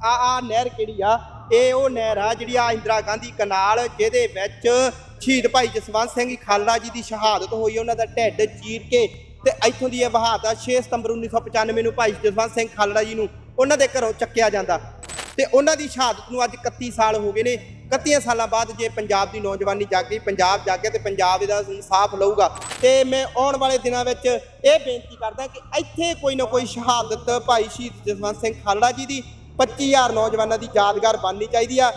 ਆ ਨਹਿਰ ਕਿਹੜੀ ਆ, ਇਹ ਉਹ ਨਹਿਰ ਆ ਜਿਹੜੀ ਆ ਇੰਦਰਾ ਗਾਂਧੀ ਕਨਾਲ, ਜਿਹਦੇ ਵਿੱਚ ਸ਼ਹੀਦ ਭਾਈ ਜਸਵੰਤ ਸਿੰਘ ਖਾਲੜਾ ਜੀ ਦੀ ਸ਼ਹਾਦਤ ਹੋਈ। ਉਹਨਾਂ ਦਾ ਢਿੱਡ ਚੀਰ ਕੇ ਤੇ ਇੱਥੋਂ ਦੀ ਇਹ ਵਹਾਅ 6 ਸਤੰਬਰ 1995 ਨੂੰ ਭਾਈ ਜਸਵੰਤ ਸਿੰਘ ਖਾਲੜਾ ਜੀ ਨੂੰ ਉਹਨਾਂ ਦੇ ਘਰੋਂ ਚੱਕਿਆ ਜਾਂਦਾ ਤੇ ਉਹਨਾਂ ਦੀ ਸ਼ਹਾਦਤ ਨੂੰ ਅੱਜ 31 ਸਾਲ ਹੋ ਗਏ ਨੇ। 31 ਸਾਲਾਂ ਬਾਅਦ ਜੇ ਪੰਜਾਬ ਦੀ ਨੌਜਵਾਨੀ ਜਾਗੀ, ਪੰਜਾਬ ਜਾਗੇ ਤੇ ਪੰਜਾਬ ਇਹਦਾ ਇਨਸਾਫ ਲਊਗਾ। ਤੇ ਮੈਂ ਆਉਣ ਵਾਲੇ ਦਿਨਾਂ ਵਿੱਚ ਇਹ ਬੇਨਤੀ ਕਰਦਾ ਕਿ ਇੱਥੇ ਕੋਈ ਨਾ ਕੋਈ ਸ਼ਹਾਦਤ ਭਾਈ ਸ਼ਹੀਦ ਜਸਵੰਤ ਸਿੰਘ ਖਾਲੜਾ ਜੀ ਦੀ 25000 ਨੌਜਵਾਨਾਂ ਦੀ ਯਾਦਗਾਰ ਬਣਨੀ ਚਾਹੀਦੀ ਆ।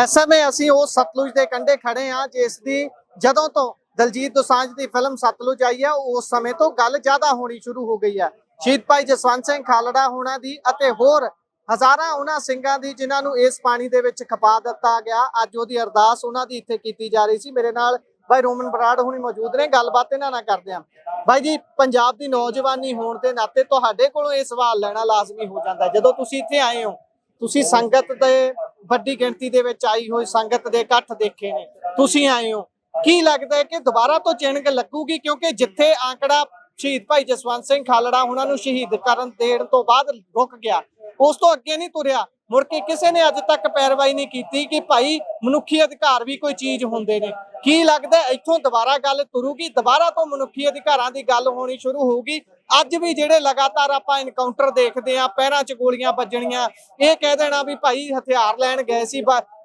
ਇਸ ਸਮੇਂ ਅਸੀਂ ਉਸ ਸਤਲੁਜ ਦੇ ਕੰਢੇ ਖੜੇ ਹਾਂ ਜਿਸ ਦੀ ਜਦੋਂ ਤੋਂ ਦਲਜੀਤ ਦੋਸਾਂਝ ਦੀ ਫਿਲਮ ਸਤਲੁਜ ਆਈ ਹੈ ਉਸ ਸਮੇਂ ਤੋਂ ਗੱਲ ਜ਼ਿਆਦਾ ਹੋਣੀ ਸ਼ੁਰੂ ਹੋ ਗਈ ਹੈ। ਸ਼ਹੀਦ ਭਾਈ ਜਸਵੰਤ ਸਿੰਘ ਖਾਲੜਾ ਹੋਣਾ ਦੀ ਅਤੇ ਹੋਰ ਹਜ਼ਾਰਾਂ ਉਹਨਾਂ ਸਿੰਘਾਂ ਦੀ ਜਿਨ੍ਹਾਂ ਨੂੰ ਇਸ ਪਾਣੀ ਦੇ ਵਿੱਚ ਖਪਾ ਦਿੱਤਾ ਗਿਆ, ਅੱਜ ਉਹਦੀ ਅਰਦਾਸ ਉਹਨਾਂ ਦੀ ਇੱਥੇ ਕੀਤੀ ਜਾ ਰਹੀ ਸੀ। ਮੇਰੇ ਨਾਲ ਭਾਈ ਰੋਮਨ ਬਰਾੜ ਹੁਣੀ ਮੌਜੂਦ ਨੇ, ਗੱਲਬਾਤ ਇਹਨਾਂ ਨਾਲ ਕਰਦੇ ਹਾਂ। ਭਾਈ ਜੀ, ਪੰਜਾਬ ਦੀ ਨੌਜਵਾਨੀ ਹੋਣ ਦੇ ਨਾਤੇ ਤੁਹਾਡੇ ਕੋਲੋਂ ਇਹ ਸਵਾਲ ਲੈਣਾ ਲਾਜ਼ਮੀ ਹੋ ਜਾਂਦਾ, ਜਦੋਂ ਤੁਸੀਂ ਇੱਥੇ ਆਏ ਹੋ, ਤੁਸੀਂ ਸੰਗਤ ਦੇ ਵੱਡੀ ਗਿਣਤੀ ਦੇ ਵਿੱਚ ਆਈ ਹੋਈ ਸੰਗਤ ਦੇ ਇਕੱਠ ਦੇਖੇ ਨੇ, ਤੁਸੀਂ ਆਏ ਹੋ, ਕੀ ਲੱਗਦਾ ਹੈ ਕਿ ਦੁਬਾਰਾ ਤੋਂ ਚਿਣਗ ਲੱਗੂਗੀ? ਕਿਉਂਕਿ ਜਿੱਥੇ ਆંકੜਾ ਸ਼ਹੀਦ ਭਾਈ ਜਸਵੰਤ ਸਿੰਘ ਖਾਲੜਾ ਉਹਨਾਂ ਨੂੰ ਸ਼ਹੀਦ ਕਰਨ ਦੇਣ ਤੋਂ ਬਾਅਦ ਰੁਕ ਗਿਆ, ਉਸ ਤੋਂ ਅੱਗੇ ਨਹੀਂ ਤੁਰਿਆ, ਮੁੜ ਕੇ ਕਿਸੇ ਨੇ ਅੱਜ ਤੱਕ ਪੈਰਵਾਈ ਨਹੀਂ ਕੀਤੀ ਕਿ ਭਾਈ ਮਨੁੱਖੀ ਅਧਿਕਾਰ ਵੀ ਕੋਈ ਚੀਜ਼ ਹੁੰਦੇ ਨੇ। ਕੀ ਲੱਗਦਾ ਇੱਥੋਂ ਦੁਬਾਰਾ ਗੱਲ ਤੁਰੂਗੀ, ਦੁਬਾਰਾ ਤੋਂ ਮਨੁੱਖੀ ਅਧਿਕਾਰਾਂ ਦੀ ਗੱਲ ਹੋਣੀ ਸ਼ੁਰੂ ਹੋਊਗੀ? ਅੱਜ ਵੀ ਜਿਹੜੇ ਲਗਾਤਾਰ ਆਪਾਂ ਐਨਕਾਊਂਟਰ ਦੇਖਦੇ ਆ, ਪੈਰਾਂ 'ਚ ਗੋਲੀਆਂ ਵੱਜਣੀਆਂ, ਇਹ ਕਹਿ ਦੇਣਾ ਵੀ ਭਾਈ ਹਥਿਆਰ ਲੈਣ ਗਏ ਸੀ,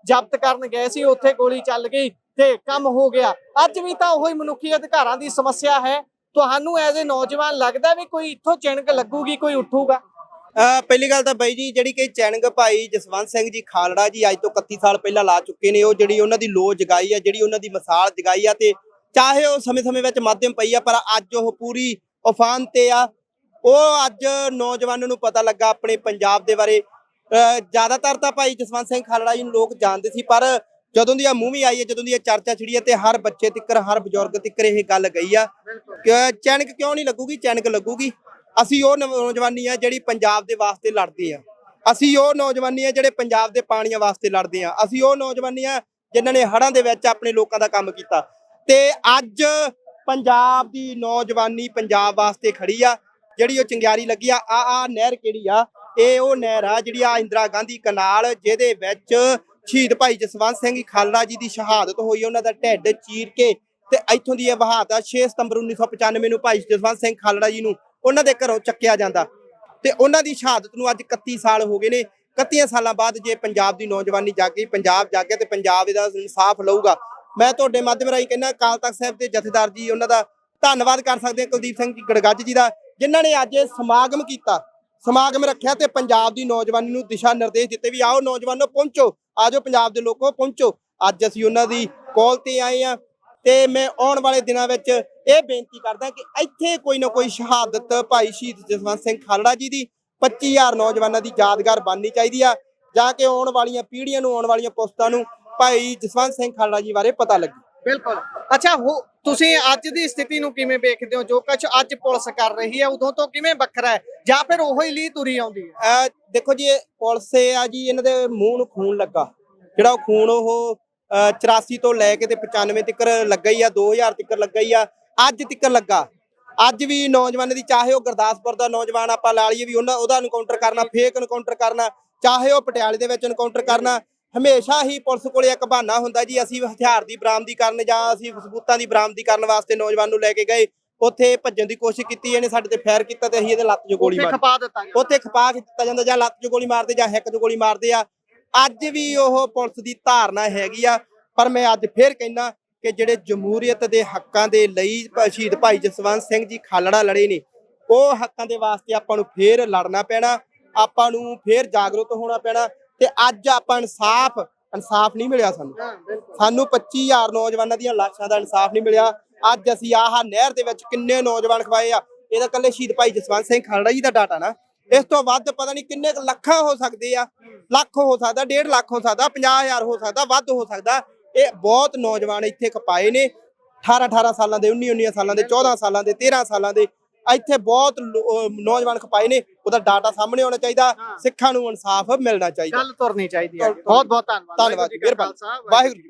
ਜ਼ਬਤ ਕਰਨ ਗਏ ਸੀ, ਉੱਥੇ ਗੋਲੀ ਚੱਲ ਗਈ ਤੇ ਕੰਮ ਹੋ ਗਿਆ। ਅੱਜ ਵੀ ਤਾਂ ਉਹੀ ਮਨੁੱਖੀ ਅਧਿਕਾਰਾਂ ਦੀ ਸਮੱਸਿਆ ਹੈ। ਤੁਹਾਨੂੰ ਐਜ਼ ਏ ਨੌਜਵਾਨ ਲੱਗਦਾ ਵੀ ਕੋਈ ਇੱਥੋਂ ਚਿਣਗ ਲੱਗੂਗੀ, ਕੋਈ ਉੱਠੂਗਾ? ਪਹਿਲੀ ਗੱਲ ਤਾਂ ਬਾਈ ਜੀ, ਜਿਹੜੀ ਕਿ ਚਿਣਗ ਭਾਈ ਜਸਵੰਤ ਸਿੰਘ ਜੀ ਖਾਲੜਾ ਜੀ ਅੱਜ ਤੋਂ 31 ਸਾਲ ਪਹਿਲਾਂ ਲਾ ਚੁੱਕੇ ਨੇ, ਉਹ ਜਿਹੜੀ ਉਹਨਾਂ ਦੀ ਲੋ ਜਗਾਈ ਆ, ਜਿਹੜੀ ਉਹਨਾਂ ਦੀ ਮਿਸਾਲ ਜਗਾਈ ਆ, ਤੇ ਚਾਹੇ ਉਹ ਸਮੇਂ-ਸਮੇਂ ਵਿੱਚ ਮਾਧਿਅਮ ਪਈ ਆ, ਪਰ ਅੱਜ ਉਹ ਪੂਰੀ ਉਫਾਨ ਤੇ ਆ। ਉਹ ਅੱਜ ਨੌਜਵਾਨਾਂ ਨੂੰ ਪਤਾ ਲੱਗਾ ਆਪਣੇ ਪੰਜਾਬ ਦੇ ਬਾਰੇ। ਜ਼ਿਆਦਾਤਰ ਤਾਂ ਭਾਈ ਜਸਵੰਤ ਸਿੰਘ ਖਾਲੜਾ ਜੀ ਨੂੰ ਲੋਕ ਜਾਣਦੇ ਸੀ, ਪਰ ਜਦੋਂ ਦੀ ਆ ਮੂਵੀ ਆਈ ਹੈ, ਜਦੋਂ ਦੀ ਇਹ ਚਰਚਾ ਛਿੜੀ ਹੈ, ਤੇ ਹਰ ਬੱਚੇ ਤਿੱਕਰ, ਹਰ ਬਜ਼ੁਰਗ ਤਿੱਕਰ ਇਹ ਗੱਲ ਗਈ ਆ ਕਿ ਚਿਣਗ ਕਿਉਂ ਨਹੀਂ ਲੱਗੂਗੀ? ਚਿਣਗ ਲੱਗੂਗੀ। ਅਸੀਂ ਉਹ ਨੌਜਵਾਨੀ ਆ ਜਿਹੜੀ ਪੰਜਾਬ ਦੇ ਵਾਸਤੇ ਲੜਦੇ ਆ, ਅਸੀਂ ਉਹ ਨੌਜਵਾਨੀ ਆ ਜਿਹੜੇ ਪੰਜਾਬ ਦੇ ਪਾਣੀਆਂ ਵਾਸਤੇ ਲੜਦੇ ਆ, ਅਸੀਂ ਉਹ ਨੌਜਵਾਨੀ ਆ ਜਿਨ੍ਹਾਂ ਨੇ ਹੜ੍ਹਾਂ ਦੇ ਵਿੱਚ ਆਪਣੇ ਲੋਕਾਂ ਦਾ ਕੰਮ ਕੀਤਾ। ਤੇ ਅੱਜ ਪੰਜਾਬ ਦੀ ਨੌਜਵਾਨੀ ਪੰਜਾਬ ਵਾਸਤੇ ਖੜੀ ਆ, ਜਿਹੜੀ ਉਹ ਚੰਗਿਆਰੀ ਲੱਗੀ ਆ। ਆ ਨਹਿਰ ਕਿਹੜੀ ਆ, ਇਹ ਉਹ ਨਹਿਰ ਆ ਜਿਹੜੀ ਆ ਇੰਦਰਾ ਗਾਂਧੀ ਕਨਾਲ, ਜਿਹਦੇ ਵਿੱਚ ਸ਼ਹੀਦ ਭਾਈ ਜਸਵੰਤ ਸਿੰਘ ਖਾਲੜਾ ਜੀ ਦੀ ਸ਼ਹਾਦਤ ਹੋਈ। ਉਹਨਾਂ ਦਾ ਢਿੱਡ ਚੀਰ ਕੇ ਤੇ ਇੱਥੋਂ ਦੀ ਇਹ ਵਹਾਅ 6 ਸਤੰਬਰ 1995 ਨੂੰ ਭਾਈ ਜਸਵੰਤ ਸਿੰਘ ਖਾਲੜਾ ਜੀ ਨੂੰ ਉਹਨਾਂ ਦੇ ਘਰੋਂ ਚੱਕਿਆ ਜਾਂਦਾ ਤੇ ਉਹਨਾਂ ਦੀ ਸ਼ਹਾਦਤ ਨੂੰ ਅੱਜ 31 ਸਾਲ ਹੋ ਗਏ ਨੇ। 31 ਸਾਲਾਂ ਬਾਅਦ ਜੇ ਪੰਜਾਬ ਦੀ ਨੌਜਵਾਨੀ ਜਾਗੀ, ਪੰਜਾਬ ਜਾਗੇ ਤੇ ਪੰਜਾਬ ਇਹਦਾ ਇਨਸਾਫ ਲਊਗਾ। ਮੈਂ ਤੁਹਾਡੇ ਮਾਧਿਅਮ ਰਾਹੀਂ ਕਹਿੰਦਾ ਅਕਾਲ ਤਖਤ ਸਾਹਿਬ ਦੇ ਜਥੇਦਾਰ ਜੀ, ਉਹਨਾਂ ਦਾ ਧੰਨਵਾਦ ਕਰ ਸਕਦੇ ਹਾਂ, ਕੁਲਦੀਪ ਸਿੰਘ ਜੀ ਗੜਗੱਜ ਜੀ ਦਾ, ਜਿਨ੍ਹਾਂ ਨੇ ਅੱਜ ਇਹ ਸਮਾਗਮ ਕੀਤਾ, ਸਮਾਗਮ ਰੱਖਿਆ ਤੇ ਪੰਜਾਬ ਦੀ ਨੌਜਵਾਨੀ ਨੂੰ ਦਿਸ਼ਾ ਨਿਰਦੇਸ਼ ਦਿੱਤੇ ਵੀ ਆਓ ਨੌਜਵਾਨੋ ਪਹੁੰਚੋ, ਆਜੋ ਪੰਜਾਬ ਦੇ ਲੋਕੋ ਪਹੁੰਚੋ। ਅੱਜ ਅਸੀਂ ਉਹਨਾਂ ਦੀ ਕਾਲ ਤੇ ਆਏ ਆ ਤੇ ਮੈਂ ਆਉਣ ਵਾਲੇ ਦਿਨਾਂ ਵਿੱਚ ਇਹ ਬੇਨਤੀ ਕਰਦਾ ਕਿ ਇੱਥੇ ਕੋਈ ਨਾ ਕੋਈ ਸ਼ਹਾਦਤ ਭਾਈ ਸ਼ਹੀਦ ਜਸਵੰਤ ਸਿੰਘ ਖਾਲੜਾ ਜੀ ਦੀ 25000 ਨੌਜਵਾਨਾਂ ਦੀ ਯਾਦਗਾਰ ਬਣਨੀ ਚਾਹੀਦੀ ਆ, ਜਾਂ ਕਿ ਆਉਣ ਵਾਲੀਆਂ ਪੀੜ੍ਹੀਆਂ ਨੂੰ, ਆਉਣ ਵਾਲੀਆਂ ਪੁਸਤਾਂ ਨੂੰ ਭਾਈ ਜਸਵੰਤ ਸਿੰਘ ਖਾਲੜਾ ਜੀ ਬਾਰੇ ਪਤਾ ਲੱਗੇ। ਬਿਲਕੁਲ। ਅੱਛਾ, ਤੁਸੀਂ ਅੱਜ ਦੀ ਸਥਿਤੀ ਨੂੰ ਕਿਵੇਂ ਵੇਖਦੇ ਹੋ? ਜੋ ਕੁਝ ਅੱਜ ਪੁਲਿਸ ਕਰ ਰਹੀ ਹੈ ਉਦੋਂ ਤੋਂ ਕਿਵੇਂ ਵੱਖਰਾ ਹੈ, ਜਾਂ ਫਿਰ ਉਹੀ ਲੀ ਤੁਰੀ ਆਉਂਦੀ ਹੈ? ਦੇਖੋ ਜੀ, ਇਹ ਪੁਲਿਸ ਆ ਜੀ, ਇਹਨਾਂ ਦੇ ਮੂੰਹ ਨੂੰ ਖੂਨ ਲੱਗਾ, ਜਿਹੜਾ ਉਹ ਖੂਨ ਉਹ 84 ਤੋਂ ਲੈ ਕੇ ਤੇ 95 ਤੱਕ ਲੱਗਾ ਹੀ ਆ, 2000 ਤੱਕ ਲੱਗਾ ਹੀ ਆ, ਅੱਜ ਤੱਕ ਲੱਗਾ। ਅੱਜ ਵੀ ਨੌਜਵਾਨਾਂ ਦੀ, ਚਾਹੇ ਉਹ ਗੁਰਦਾਸਪੁਰ ਦਾ ਨੌਜਵਾਨ ਆਪਾਂ ਲਾ ਲਈਏ ਵੀ ਉਹਦਾ ਐਨਕਾਊਂਟਰ ਕਰਨਾ, ਫੇਕ ਐਨਕਾਊਂਟਰ ਕਰਨਾ, ਚਾਹੇ ਉਹ ਪਟਿਆਲੇ ਦੇ ਵਿੱਚ ਐਨਕਾਊਂਟਰ ਕਰਨਾ, ਹਮੇਸ਼ਾ ਹੀ ਪੁਲਿਸ ਕੋਲੇ ਇੱਕ ਬਹਾਨਾ ਹੁੰਦਾ ਜੀ, ਅਸੀਂ ਹਥਿਆਰ ਦੀ ਬਰਾਮਦੀ ਕਰਨ ਜਾਂ ਅਸੀਂ ਸਬੂਤਾਂ ਦੀ ਬਰਾਮਦੀ ਕਰਨ ਵਾਸਤੇ ਨੌਜਵਾਨ ਨੂੰ ਲੈ ਕੇ ਗਏ, ਉੱਥੇ ਭੱਜਣ ਦੀ ਕੋਸ਼ਿਸ਼ ਕੀਤੀ, ਇਹਨੇ ਸਾਡੇ ਤੇ ਫਾਇਰ ਕੀਤਾ ਤੇ ਅਸੀਂ ਇਹਦੇ ਲੱਤ 'ਚ ਗੋਲੀ ਮਾਰੀ, ਉੱਥੇ ਖਪਾ ਦਿੱਤਾ ਜਾਂਦਾ, ਜਾਂ ਲੱਤ 'ਚ ਗੋਲੀ ਮਾਰਦੇ ਜਾਂ ਹਿੱਕ 'ਚ ਗੋਲੀ ਮਾਰਦੇ ਆ। ਅੱਜ ਵੀ ਉਹ ਪੁਲਿਸ ਦੀ ਧਾਰਨਾ ਹੈਗੀ ਆ, ਪਰ ਮੈਂ ਅੱਜ ਫੇਰ ਕਹਿਣਾ ਕਿ ਜਿਹੜੇ ਜਮਹੂਰੀਅਤ ਦੇ ਹੱਕਾਂ ਦੇ ਲਈ ਸ਼ਹੀਦ ਭਾਈ ਜਸਵੰਤ ਸਿੰਘ ਜੀ ਖਾਲੜਾ ਲੜੇ ਨੇ, ਉਹ ਹੱਕਾਂ ਦੇ ਵਾਸਤੇ ਆਪਾਂ ਨੂੰ ਫੇਰ ਲੜਨਾ ਪੈਣਾ, ਆਪਾਂ ਨੂੰ ਫੇਰ ਜਾਗਰੂਕ ਹੋਣਾ ਪੈਣਾ। ਤੇ ਅੱਜ ਆਪਾਂ ਇਨਸਾਫ ਨਹੀਂ ਮਿਲਿਆ ਸਾਨੂੰ 25000 ਨੌਜਵਾਨਾਂ ਦੀਆਂ ਲਾਸ਼ਾਂ ਦਾ ਇਨਸਾਫ ਨਹੀਂ ਮਿਲਿਆ। ਅੱਜ ਅਸੀਂ ਆਹ ਨਹਿਰ ਦੇ ਵਿੱਚ ਕਿੰਨੇ ਨੌਜਵਾਨ ਖਵਾਏ ਆ, ਇਹਦਾ ਇਕੱਲੇ ਸ਼ਹੀਦ ਭਾਈ ਜਸਵੰਤ ਸਿੰਘ ਖਾਲੜਾ ਜੀ ਦਾ ਡਾਟਾ ਨਾ, ਇਸ ਤੋਂ ਵੱਧ ਪਤਾ ਨਹੀਂ ਕਿੰਨੇ ਲੱਖਾਂ ਹੋ ਸਕਦੇ ਆ, ਲੱਖ ਹੋ ਸਕਦਾ, 1.5 ਲੱਖ ਹੋ ਸਕਦਾ, 50000 ਹੋ ਸਕਦਾ, ਵੱਧ ਹੋ ਸਕਦਾ। ਇਹ ਬਹੁਤ ਨੌਜਵਾਨ ਇੱਥੇ ਖਪਾਏ ਨੇ, 18 ਸਾਲਾਂ ਦੇ, 19 ਸਾਲਾਂ ਦੇ, 14 ਸਾਲਾਂ ਦੇ, 13 ਸਾਲਾਂ ਦੇ, ਇੱਥੇ ਬਹੁਤ ਨੌਜਵਾਨ ਖਪਾਏ ਨੇ। ਉਹਦਾ ਡਾਟਾ ਸਾਹਮਣੇ ਆਉਣਾ ਚਾਹੀਦਾ, ਸਿੱਖਾਂ ਨੂੰ ਇਨਸਾਫ ਮਿਲਣਾ ਚਾਹੀਦਾ, ਗੱਲ ਤੁਰਨੀ ਚਾਹੀਦੀ ਹੈ। ਬਹੁਤ ਬਹੁਤ ਧੰਨਵਾਦ। ਧੰਨਵਾਦ, ਮਿਹਰਬਾਨੀ, ਵਾਹਿਗੁਰੂ।